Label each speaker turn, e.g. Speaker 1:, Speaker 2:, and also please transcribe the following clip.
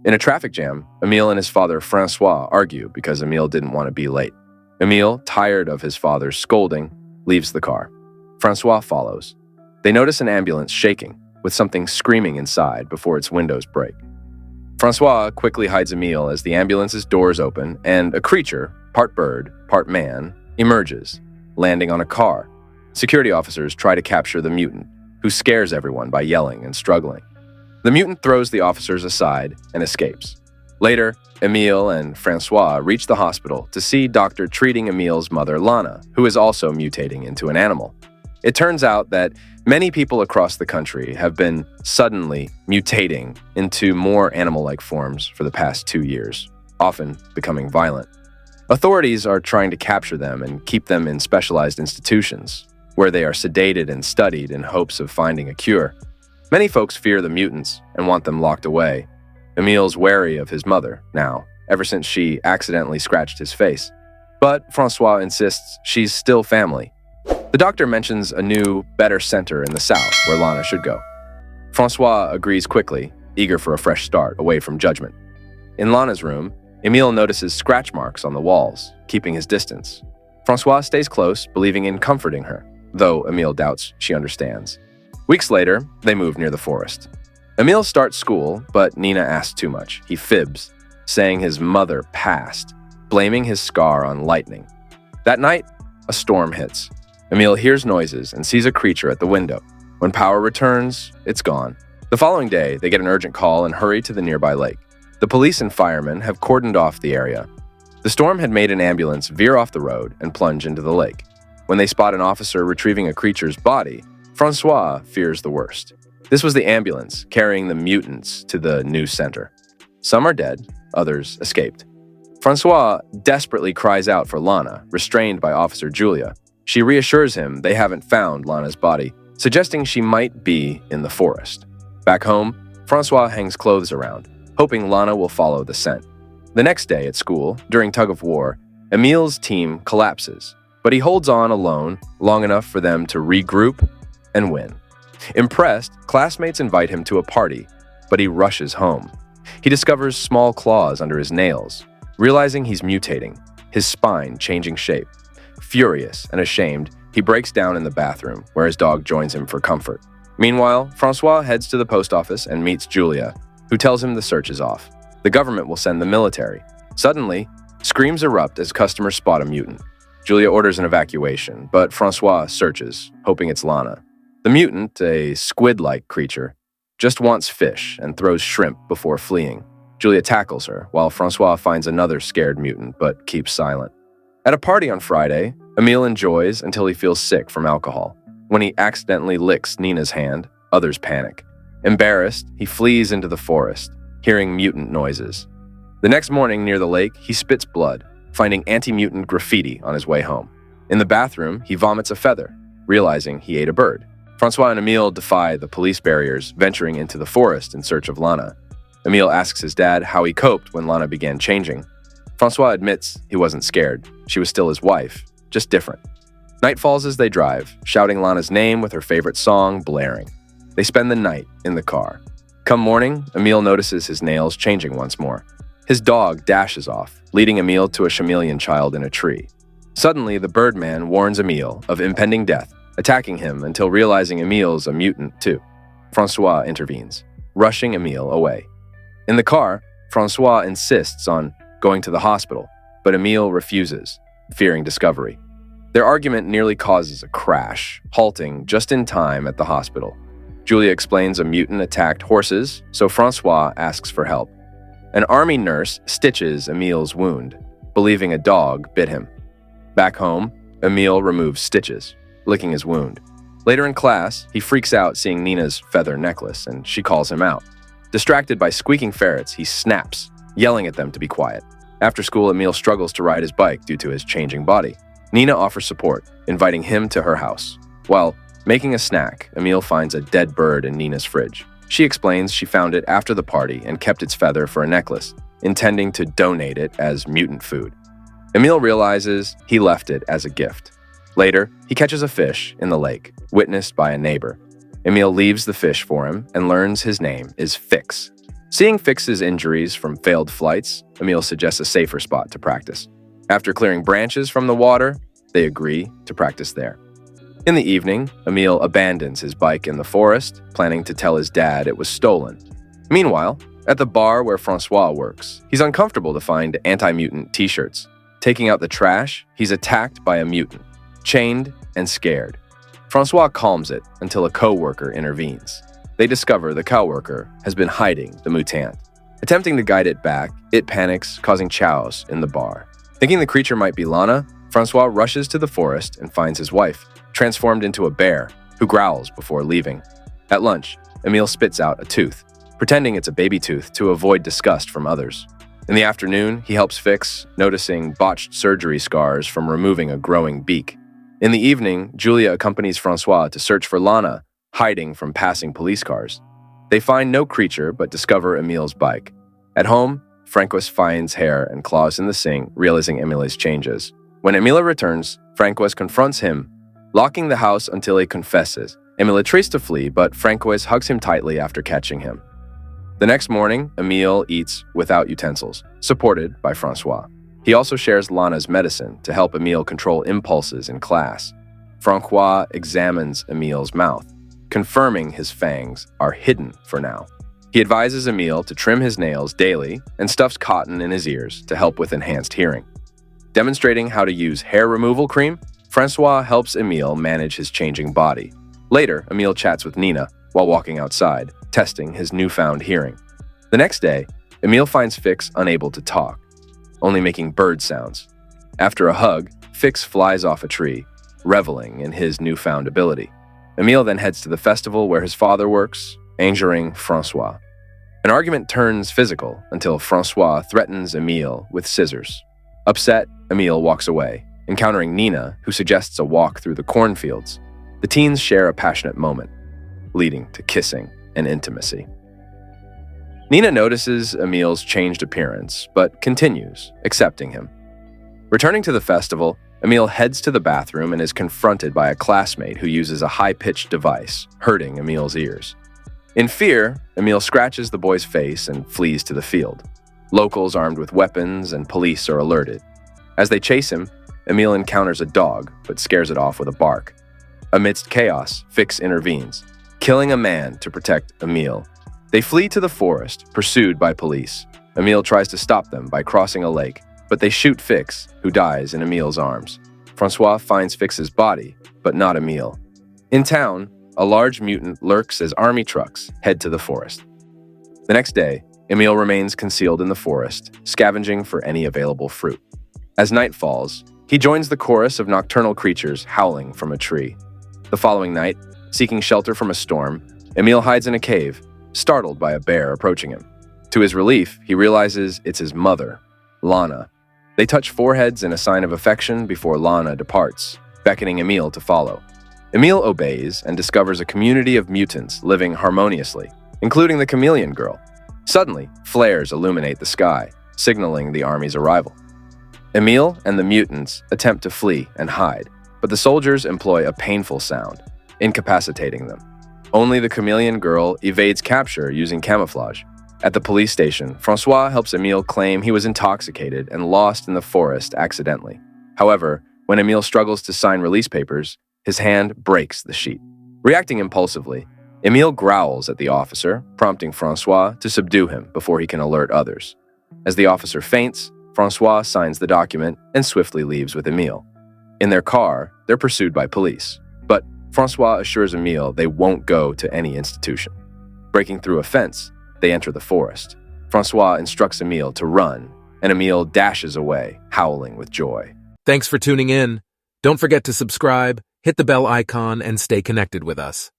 Speaker 1: In a traffic jam, Emile and his father Francois argue because Emile didn't want to be late. Emile, tired of his father's scolding, leaves the car. Francois follows. They notice an ambulance shaking, with something screaming inside before its windows break. Francois quickly hides Emile as the ambulance's doors open and a creature, part bird, part man, emerges, landing on a car. Security officers try to capture the mutant, who scares everyone by yelling and struggling. The mutant throws the officers aside and escapes. Later, Emile and Francois reach the hospital to see doctor treating Emile's mother, Lana, who is also mutating into an animal. It turns out that many people across the country have been suddenly mutating into more animal-like forms for the past 2 years, often becoming violent. Authorities are trying to capture them and keep them in specialized institutions, where they are sedated and studied in hopes of finding a cure. Many folks fear the mutants and want them locked away. Emile's wary of his mother now, ever since she accidentally scratched his face. But Francois insists she's still family. The doctor mentions a new, better center in the south where Lana should go. Francois agrees quickly, eager for a fresh start, away from judgment. In Lana's room, Emile notices scratch marks on the walls, keeping his distance. Francois stays close, believing in comforting her, though Emile doubts she understands. Weeks later, they move near the forest. Emile starts school, but Nina asks too much. He fibs, saying his mother passed, blaming his scar on lightning. That night, a storm hits. Emile hears noises and sees a creature at the window. When power returns, it's gone. The following day, they get an urgent call and hurry to the nearby lake. The police and firemen have cordoned off the area. The storm had made an ambulance veer off the road and plunge into the lake. When they spot an officer retrieving a creature's body, Francois fears the worst. This was the ambulance carrying the mutants to the new center. Some are dead, others escaped. Francois desperately cries out for Lana, restrained by Officer Julia. She reassures him they haven't found Lana's body, suggesting she might be in the forest. Back home, Francois hangs clothes around, hoping Lana will follow the scent. The next day at school, during tug-of-war, Emile's team collapses, but he holds on alone long enough for them to regroup and win. Impressed, classmates invite him to a party, but he rushes home. He discovers small claws under his nails, realizing he's mutating, his spine changing shape. Furious and ashamed, he breaks down in the bathroom, where his dog joins him for comfort. Meanwhile, Francois heads to the post office and meets Julia, who tells him the search is off. The government will send the military. Suddenly, screams erupt as customers spot a mutant. Julia orders an evacuation, but Francois searches, hoping it's Lana. The mutant, a squid-like creature, just wants fish and throws shrimp before fleeing. Julia tackles her, while Francois finds another scared mutant but keeps silent. At a party on Friday, Emile enjoys until he feels sick from alcohol. When he accidentally licks Nina's hand, others panic. Embarrassed, he flees into the forest, hearing mutant noises. The next morning near the lake, he spits blood, finding anti-mutant graffiti on his way home. In the bathroom, he vomits a feather, realizing he ate a bird. Francois and Emile defy the police barriers, venturing into the forest in search of Lana. Emile asks his dad how he coped when Lana began changing. Francois admits he wasn't scared. She was still his wife, just different. Night falls as they drive, shouting Lana's name with her favorite song blaring. They spend the night in the car. Come morning, Emile notices his nails changing once more. His dog dashes off, leading Emile to a chameleon child in a tree. Suddenly, the Birdman warns Emile of impending death, attacking him until realizing Emile's a mutant too. Francois intervenes, rushing Emile away. In the car, Francois insists on going to the hospital, but Emile refuses, fearing discovery. Their argument nearly causes a crash, halting just in time at the hospital. Julia explains a mutant attacked horses, so Francois asks for help. An army nurse stitches Emile's wound, believing a dog bit him. Back home, Emile removes stitches, licking his wound. Later in class, he freaks out seeing Nina's feather necklace, and she calls him out. Distracted by squeaking ferrets, he snaps, yelling at them to be quiet. After school, Emile struggles to ride his bike due to his changing body. Nina offers support, inviting him to her house. While making a snack, Emile finds a dead bird in Nina's fridge. She explains she found it after the party and kept its feather for a necklace, intending to donate it as mutant food. Emile realizes he left it as a gift. Later, he catches a fish in the lake, witnessed by a neighbor. Emile leaves the fish for him and learns his name is Fix. Seeing Fix's injuries from failed flights, Emil suggests a safer spot to practice. After clearing branches from the water, they agree to practice there. In the evening, Emil abandons his bike in the forest, planning to tell his dad it was stolen. Meanwhile, at the bar where Francois works, he's uncomfortable to find anti-mutant t-shirts. Taking out the trash, he's attacked by a mutant, chained and scared. Francois calms it until a co-worker intervenes. They discover the coworker has been hiding the mutant. Attempting to guide it back, it panics, causing chaos in the bar. Thinking the creature might be Lana, Francois rushes to the forest and finds his wife, transformed into a bear, who growls before leaving. At lunch, Emil spits out a tooth, pretending it's a baby tooth to avoid disgust from others. In the afternoon, he helps Fix, noticing botched surgery scars from removing a growing beak. In the evening, Julia accompanies Francois to search for Lana, hiding from passing police cars. They find no creature but discover Emil's bike. At home, Francois finds hair and claws in the sink, realizing Emile's changes. When Emile returns, Francois confronts him, locking the house until he confesses. Emile tries to flee, but Francois hugs him tightly after catching him. The next morning, Emile eats without utensils, supported by Francois. He also shares Lana's medicine to help Emile control impulses in class. Francois examines Emile's mouth, confirming his fangs are hidden for now. He advises Emile to trim his nails daily and stuffs cotton in his ears to help with enhanced hearing. Demonstrating how to use hair removal cream, Francois helps Emile manage his changing body. Later, Emile chats with Nina while walking outside, testing his newfound hearing. The next day, Emile finds Fix unable to talk, only making bird sounds. After a hug, Fix flies off a tree, reveling in his newfound ability. Emile then heads to the festival where his father works, injuring Francois. An argument turns physical until Francois threatens Emile with scissors. Upset, Emile walks away, encountering Nina, who suggests a walk through the cornfields. The teens share a passionate moment, leading to kissing and intimacy. Nina notices Emile's changed appearance, but continues, accepting him. Returning to the festival, Emile heads to the bathroom and is confronted by a classmate who uses a high-pitched device, hurting Emile's ears. In fear, Emile scratches the boy's face and flees to the field. Locals armed with weapons and police are alerted. As they chase him, Emile encounters a dog, but scares it off with a bark. Amidst chaos, Fix intervenes, killing a man to protect Emile. They flee to the forest, pursued by police. Emile tries to stop them by crossing a lake, but they shoot Fix, who dies in Emile's arms. Francois finds Fix's body, but not Emile. In town, a large mutant lurks as army trucks head to the forest. The next day, Emile remains concealed in the forest, scavenging for any available fruit. As night falls, he joins the chorus of nocturnal creatures howling from a tree. The following night, seeking shelter from a storm, Emile hides in a cave, startled by a bear approaching him. To his relief, he realizes it's his mother, Lana. They touch foreheads in a sign of affection before Lana departs, beckoning Emile to follow. Emile obeys and discovers a community of mutants living harmoniously, including the chameleon girl. Suddenly, flares illuminate the sky, signaling the army's arrival. Emile and the mutants attempt to flee and hide, but the soldiers employ a painful sound, incapacitating them. Only the chameleon girl evades capture using camouflage. At the police station, Francois helps Emile claim he was intoxicated and lost in the forest accidentally. However, when Emile struggles to sign release papers, his hand breaks the sheet. Reacting impulsively, Emile growls at the officer, prompting Francois to subdue him before he can alert others. As the officer faints, Francois signs the document and swiftly leaves with Emile. In their car, they're pursued by police, but Francois assures Emile they won't go to any institution. Breaking through a fence, they enter the forest. Francois instructs Emile to run, and Emile dashes away, howling with joy.
Speaker 2: Thanks for tuning in. Don't forget to subscribe, hit the bell icon, and stay connected with us.